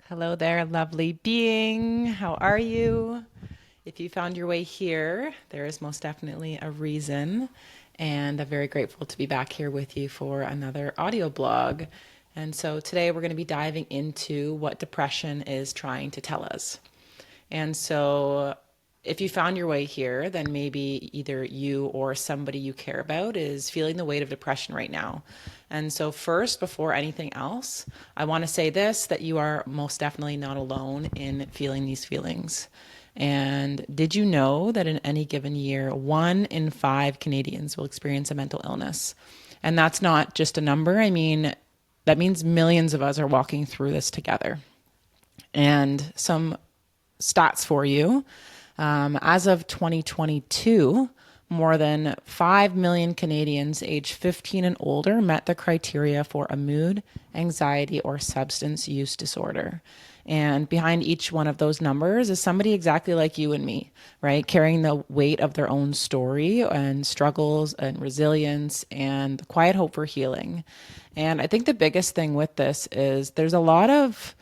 Hello there, lovely being. How are you? If you found your way here, there is most definitely a reason. And I'm very grateful to be back here with you for another audio blog. And so today we're going to be diving into what depression is trying to tell us. And so if you found your way here, then maybe either you or somebody you care about is feeling the weight of depression right now. And so, first, before anything else, I want to say this that you are most definitely not alone in feeling these feelings. And did you know that in any given year, 1 in 5 Canadians will experience a mental illness? And that's not just a number. I mean, that means millions of us are walking through this together. And some stats for you. As of 2022, more than 5 million Canadians aged 15 and older met the criteria for a mood, anxiety, or substance use disorder. And behind each one of those numbers is somebody exactly like you and me, right? Carrying the weight of their own story and struggles and resilience and the quiet hope for healing. And I think the biggest thing with this is there's a lot of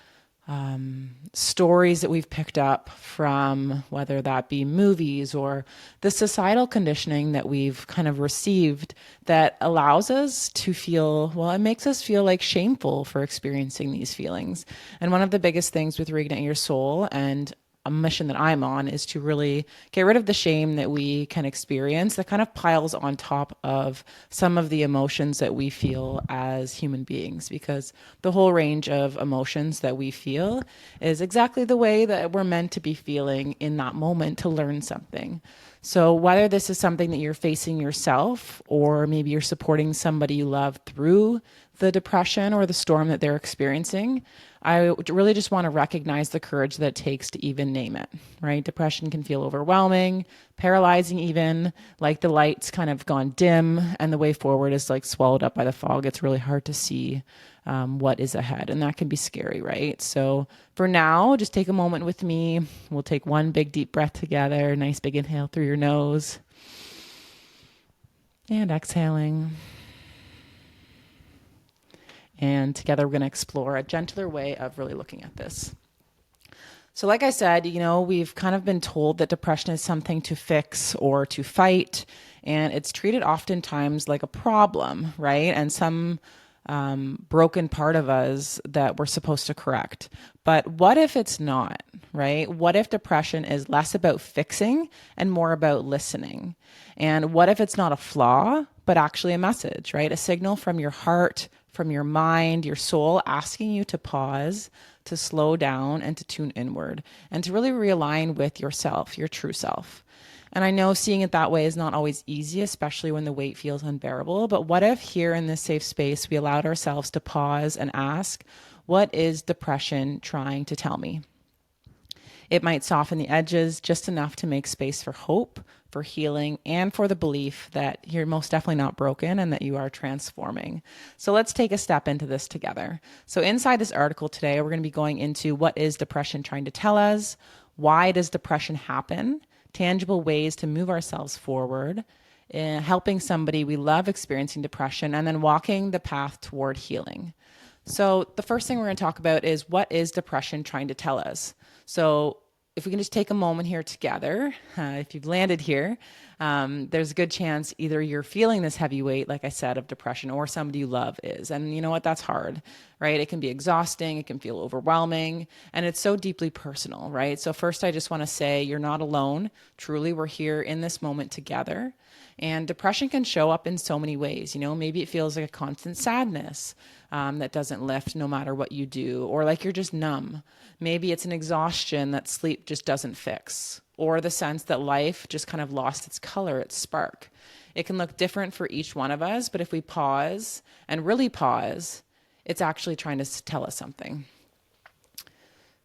stories that we've picked up from whether that be movies or the societal conditioning that we've kind of received that allows us to feel, well, it makes us feel like shameful for experiencing these feelings. And one of the biggest things with Reignite Your Soul and a mission that I'm on is to really get rid of the shame that we can experience that kind of piles on top of some of the emotions that we feel as human beings, because the whole range of emotions that we feel is exactly the way that we're meant to be feeling in that moment to learn something. So, whether this is something that you're facing yourself, or maybe you're supporting somebody you love through the depression or the storm that they're experiencing, I really just want to recognize the courage that it takes to even name it, right? Depression can feel overwhelming, paralyzing, even like the light's kind of gone dim and the way forward is like swallowed up by the fog. It's really hard to see what is ahead, and that can be scary, right? So for now, just take a moment with me. We'll take one big deep breath together, nice big inhale through your nose, and exhaling. And together we're going to explore a gentler way of really looking at this. So, like I said, we've kind of been told that depression is something to fix or to fight, and it's treated oftentimes like a problem, right? And some broken part of us that we're supposed to correct. But what if it's not, right? What if depression is less about fixing and more about listening? And what if it's not a flaw, but actually a message, right? A signal from your heart, from your mind, your soul, asking you to pause, to slow down, and to tune inward, and to really realign with yourself, your true self. And I know seeing it that way is not always easy, especially when the weight feels unbearable. But what if here in this safe space, we allowed ourselves to pause and ask, what is depression trying to tell me? It might soften the edges just enough to make space for hope, for healing, and for the belief that you're most definitely not broken and that you are transforming. So let's take a step into this together. So inside this article today, we're going to be going into what is depression trying to tell us? Why does depression happen? Tangible ways to move ourselves forward, helping somebody we love experiencing depression, and then walking the path toward healing. So the first thing we're going to talk about is what is depression trying to tell us? So if we can just take a moment here together, if you've landed here, there's a good chance either you're feeling this heavy weight, like I said, of depression, or somebody you love is. And you know what? That's hard, right? It can be exhausting. It can feel overwhelming. And it's so deeply personal, right? So first, I just want to say you're not alone. Truly, we're here in this moment together. And depression can show up in so many ways. Maybe it feels like a constant sadness that doesn't lift no matter what you do, or like you're just numb. Maybe it's an exhaustion that sleep just doesn't fix, or the sense that life just kind of lost its color, its spark. It can look different for each one of us, but if we pause and really pause, it's actually trying to tell us something.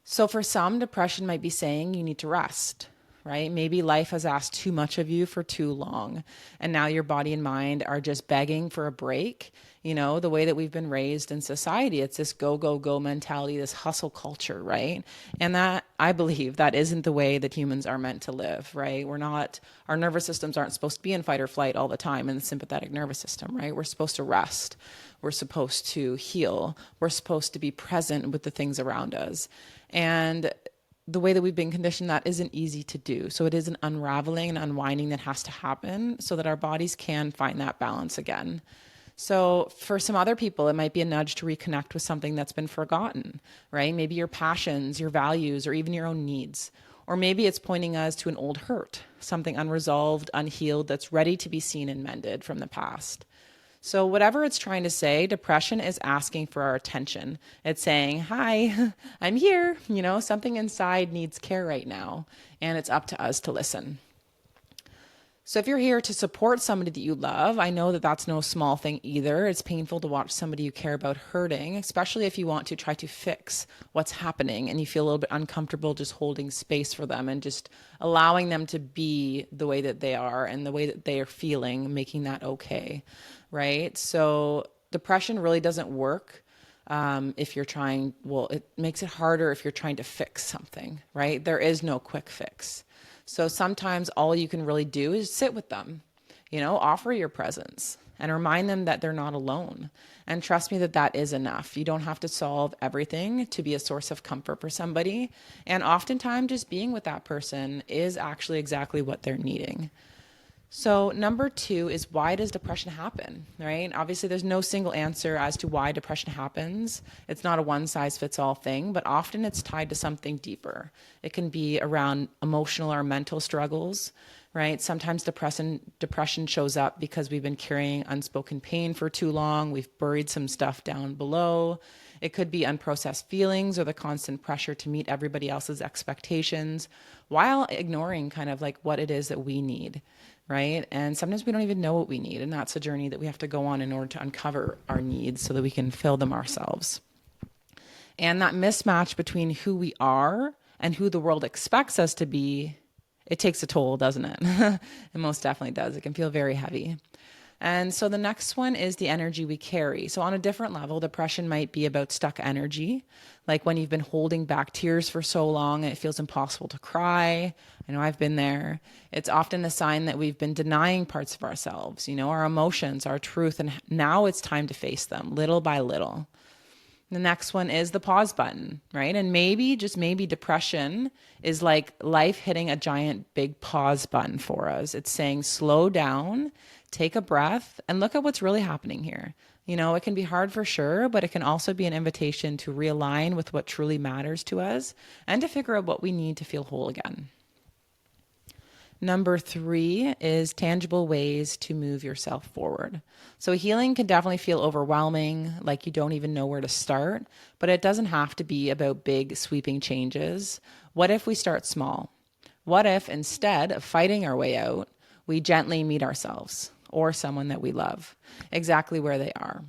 So for some, depression might be saying you need to rest, right? Maybe life has asked too much of you for too long, and now your body and mind are just begging for a break. The way that we've been raised in society. It's this go, go, go mentality, this hustle culture, right? And that, I believe, that isn't the way that humans are meant to live, right? Our nervous systems aren't supposed to be in fight or flight all the time in the sympathetic nervous system, right? We're supposed to rest. We're supposed to heal. We're supposed to be present with the things around us. And the way that we've been conditioned, that isn't easy to do. So it is an unraveling and unwinding that has to happen so that our bodies can find that balance again. So for some other people, it might be a nudge to reconnect with something that's been forgotten, right? Maybe your passions, your values, or even your own needs. Or maybe it's pointing us to an old hurt, something unresolved, unhealed, that's ready to be seen and mended from the past. So, whatever it's trying to say, depression is asking for our attention. It's saying, hi, I'm here. Something inside needs care right now, and it's up to us to listen. So if you're here to support somebody that you love, I know that that's no small thing either. It's painful to watch somebody you care about hurting, especially if you want to try to fix what's happening and you feel a little bit uncomfortable just holding space for them and just allowing them to be the way that they are and the way that they are feeling, making that okay, right? So depression really doesn't work if you're trying, it makes it harder if you're trying to fix something, right? There is no quick fix. So sometimes all you can really do is sit with them, offer your presence and remind them that they're not alone. And trust me that that is enough. You don't have to solve everything to be a source of comfort for somebody. And oftentimes just being with that person is actually exactly what they're needing. So number 2 is, why does depression happen, right? Obviously, there's no single answer as to why depression happens. It's not a one-size-fits-all thing, but often it's tied to something deeper. It can be around emotional or mental struggles, right? Sometimes depression shows up because we've been carrying unspoken pain for too long. We've buried some stuff down below. It could be unprocessed feelings or the constant pressure to meet everybody else's expectations while ignoring kind of like what it is that we need, right? And sometimes we don't even know what we need. And that's a journey that we have to go on in order to uncover our needs so that we can fill them ourselves. And that mismatch between who we are and who the world expects us to be, it takes a toll, doesn't it? It most definitely does. It can feel very heavy. And so the next one is the energy we carry. So on a different level, depression might be about stuck energy, like when you've been holding back tears for so long and it feels impossible to cry. I know I've been there. It's often a sign that we've been denying parts of ourselves, our emotions, our truth, and now it's time to face them little by little. The next one is the pause button, right? And maybe, just maybe, depression is like life hitting a giant big pause button for us. It's saying, slow down, take a breath, and look at what's really happening here. It can be hard for sure, but it can also be an invitation to realign with what truly matters to us and to figure out what we need to feel whole again. Number 3 is tangible ways to move yourself forward. So healing can definitely feel overwhelming, like you don't even know where to start, but it doesn't have to be about big sweeping changes. What if we start small? What if instead of fighting our way out, we gently meet ourselves or someone that we love exactly where they are?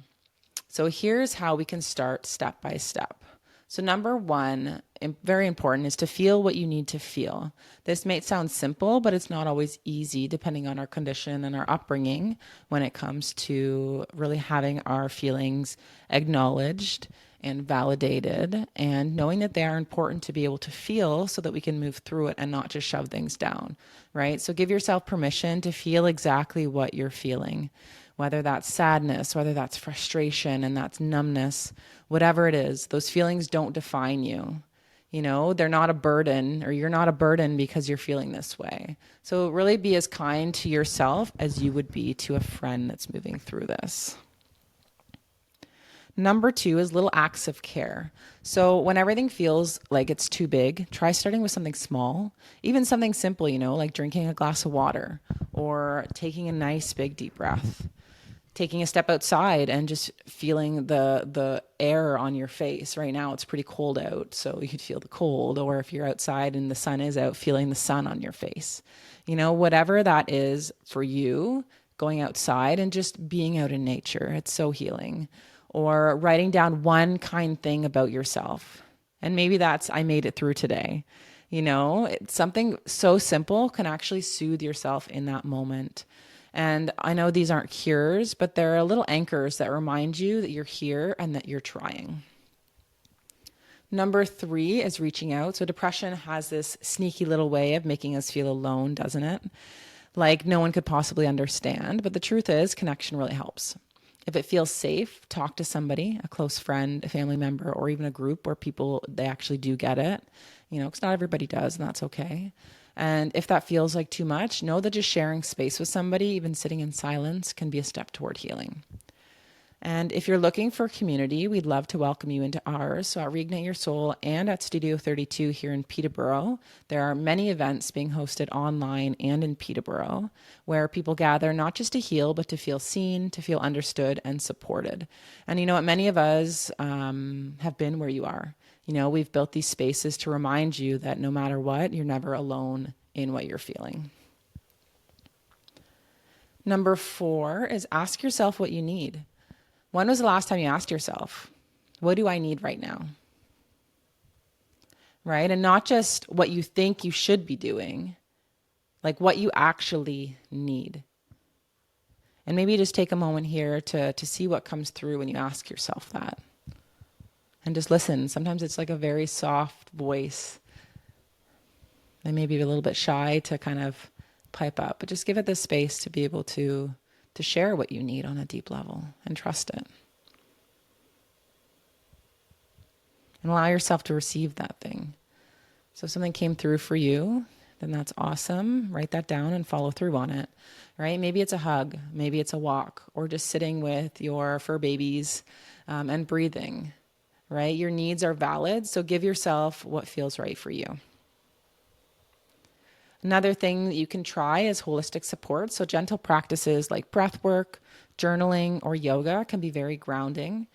So here's how we can start step by step. So number 1, very important, is to feel what you need to feel. This may sound simple, but it's not always easy depending on our condition and our upbringing when it comes to really having our feelings acknowledged and validated and knowing that they are important to be able to feel so that we can move through it and not just shove things down, right? So give yourself permission to feel exactly what you're feeling, whether that's sadness, whether that's frustration and that's numbness, whatever it is. Those feelings don't define you. They're not a burden, or you're not a burden because you're feeling this way. So really be as kind to yourself as you would be to a friend that's moving through this. Number 2 is little acts of care. So when everything feels like it's too big, try starting with something small, even something simple, like drinking a glass of water or taking a nice big deep breath. Taking a step outside and just feeling the air on your face. Right now it's pretty cold out, so you could feel the cold. Or if you're outside and the sun is out, feeling the sun on your face. Whatever that is for you, going outside and just being out in nature, it's so healing. Or writing down one kind thing about yourself. And maybe that's, I made it through today. It's something so simple can actually soothe yourself in that moment. And I know these aren't cures, but they're little anchors that remind you that you're here and that you're trying. Number 3 is reaching out. So depression has this sneaky little way of making us feel alone, doesn't it? Like no one could possibly understand. But the truth is, connection really helps. If it feels safe, talk to somebody, a close friend, a family member, or even a group where people, they actually do get it, because not everybody does, and that's okay. And if that feels like too much, know that just sharing space with somebody, even sitting in silence, can be a step toward healing. And if you're looking for community, we'd love to welcome you into ours. So at Reignite Your Soul and at Studio 32 here in Peterborough, there are many events being hosted online and in Peterborough where people gather not just to heal, but to feel seen, to feel understood and supported. And you know what? Many of us have been where you are. We've built these spaces to remind you that no matter what, you're never alone in what you're feeling. Number 4 is ask yourself what you need. When was the last time you asked yourself, what do I need right now? Right? And not just what you think you should be doing, like what you actually need. And maybe just take a moment here to see what comes through when you ask yourself that. And just listen. Sometimes it's like a very soft voice. And maybe a little bit shy to kind of pipe up, but just give it the space to be able to share what you need on a deep level and trust it. And allow yourself to receive that thing. So if something came through for you, then that's awesome. Write that down and follow through on it, right? Maybe it's a hug, maybe it's a walk, or just sitting with your fur babies and breathing, right? Your needs are valid, so give yourself what feels right for you. Another thing that you can try is holistic support. So gentle practices like breath work, journaling, or yoga can be very grounding.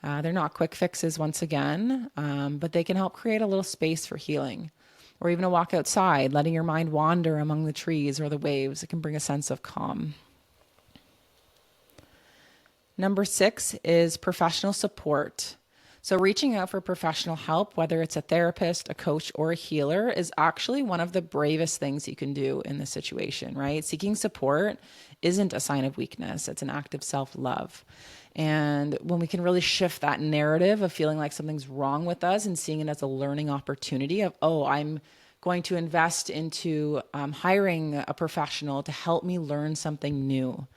They're not quick fixes once again, but they can help create a little space for healing. Or even a walk outside, letting your mind wander among the trees or the waves. It can bring a sense of calm. Number 6 is professional support. So reaching out for professional help, whether it's a therapist, a coach, or a healer, is actually one of the bravest things you can do in this situation, right? Seeking support isn't a sign of weakness. It's an act of self-love. And when we can really shift that narrative of feeling like something's wrong with us and seeing it as a learning opportunity of, I'm going to invest into hiring a professional to help me learn something new.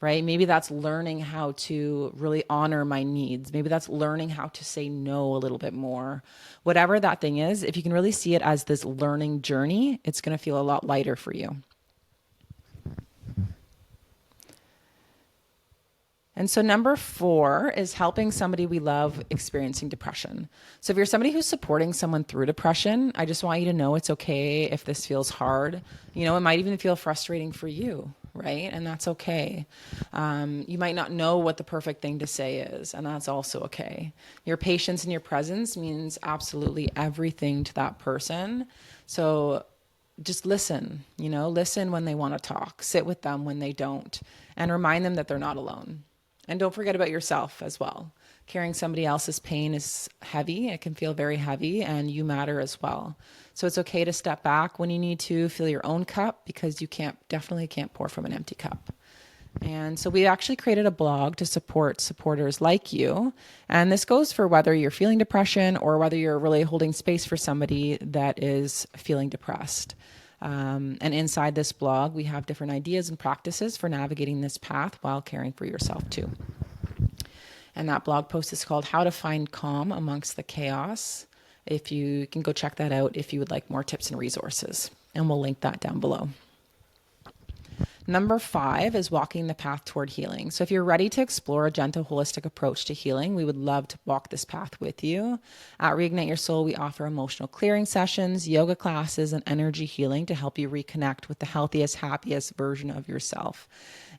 Right? Maybe that's learning how to really honor my needs. Maybe that's learning how to say no a little bit more. Whatever that thing is, if you can really see it as this learning journey, it's going to feel a lot lighter for you. And so number 4 is helping somebody we love experiencing depression. So if you're somebody who's supporting someone through depression, I just want you to know it's okay if this feels hard. It might even feel frustrating for you, right? And that's okay. You might not know what the perfect thing to say is, and that's also okay. Your patience and your presence means absolutely everything to that person. So just listen, listen when they want to talk, sit with them when they don't, and remind them that they're not alone. And don't forget about yourself as well. Carrying somebody else's pain is heavy. It can feel very heavy, and you matter as well. So it's okay to step back when you need to, fill your own cup, because you definitely can't pour from an empty cup. And so we actually created a blog to support supporters like you. And this goes for whether you're feeling depression or whether you're really holding space for somebody that is feeling depressed. And inside this blog, we have different ideas and practices for navigating this path while caring for yourself too. And that blog post is called How to Find Calm Amongst the Chaos. If you can go check that out if you would like more tips and resources. And we'll link that down below. Number 5 is walking the path toward healing. So if you're ready to explore a gentle, holistic approach to healing, we would love to walk this path with you. At Reignite Your Soul, we offer emotional clearing sessions, yoga classes, and energy healing to help you reconnect with the healthiest, happiest version of yourself.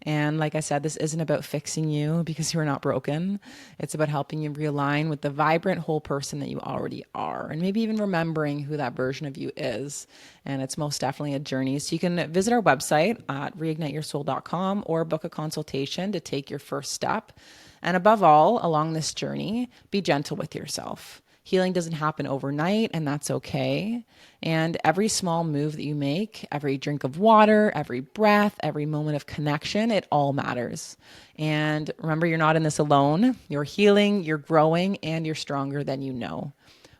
And like I said, this isn't about fixing you because you're not broken. It's about helping you realign with the vibrant whole person that you already are, and maybe even remembering who that version of you is. And it's most definitely a journey. So you can visit our website at reigniteyoursoul.com or book a consultation to take your first step. And above all, along this journey, be gentle with yourself. Healing doesn't happen overnight, and that's okay. And every small move that you make, every drink of water, every breath, every moment of connection, it all matters. And remember, you're not in this alone. You're healing, you're growing, and you're stronger than you know.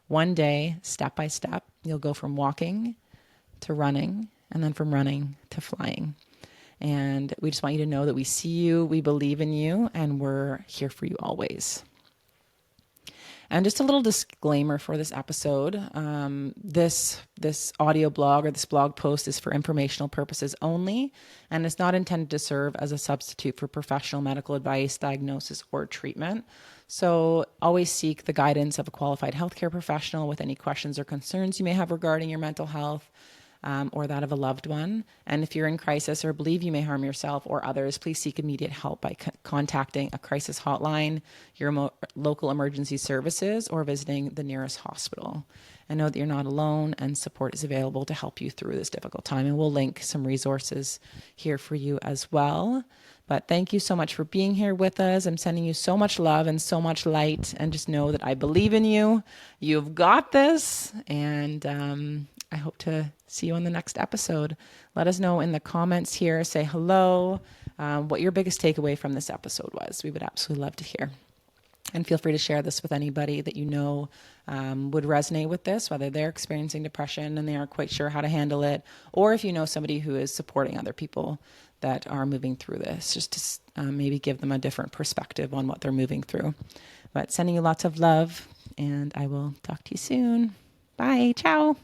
One day, step by step, you'll go from walking to running, and then from running to flying. And we just want you to know that we see you, we believe in you, and we're here for you always. And just a little disclaimer for this episode. This audio blog or this blog post is for informational purposes only, and it's not intended to serve as a substitute for professional medical advice, diagnosis, or treatment. So always seek the guidance of a qualified healthcare professional with any questions or concerns you may have regarding your mental health. Or that of a loved one. And if you're in crisis or believe you may harm yourself or others, please seek immediate help by contacting a crisis hotline, your local emergency services, or visiting the nearest hospital. And know that you're not alone, and support is available to help you through this difficult time. And we'll link some resources here for you as well. But thank you so much for being here with us. I'm sending you so much love and so much light. And just know that I believe in you. You've got this. And I hope to see you on the next episode. Let us know in the comments here. Say hello, what your biggest takeaway from this episode was. We would absolutely love to hear. And feel free to share this with anybody that you know would resonate with this, whether they're experiencing depression and they aren't quite sure how to handle it, or if you know somebody who is supporting other people that are moving through this, just to maybe give them a different perspective on what they're moving through. But sending you lots of love, and I will talk to you soon. Bye. Ciao.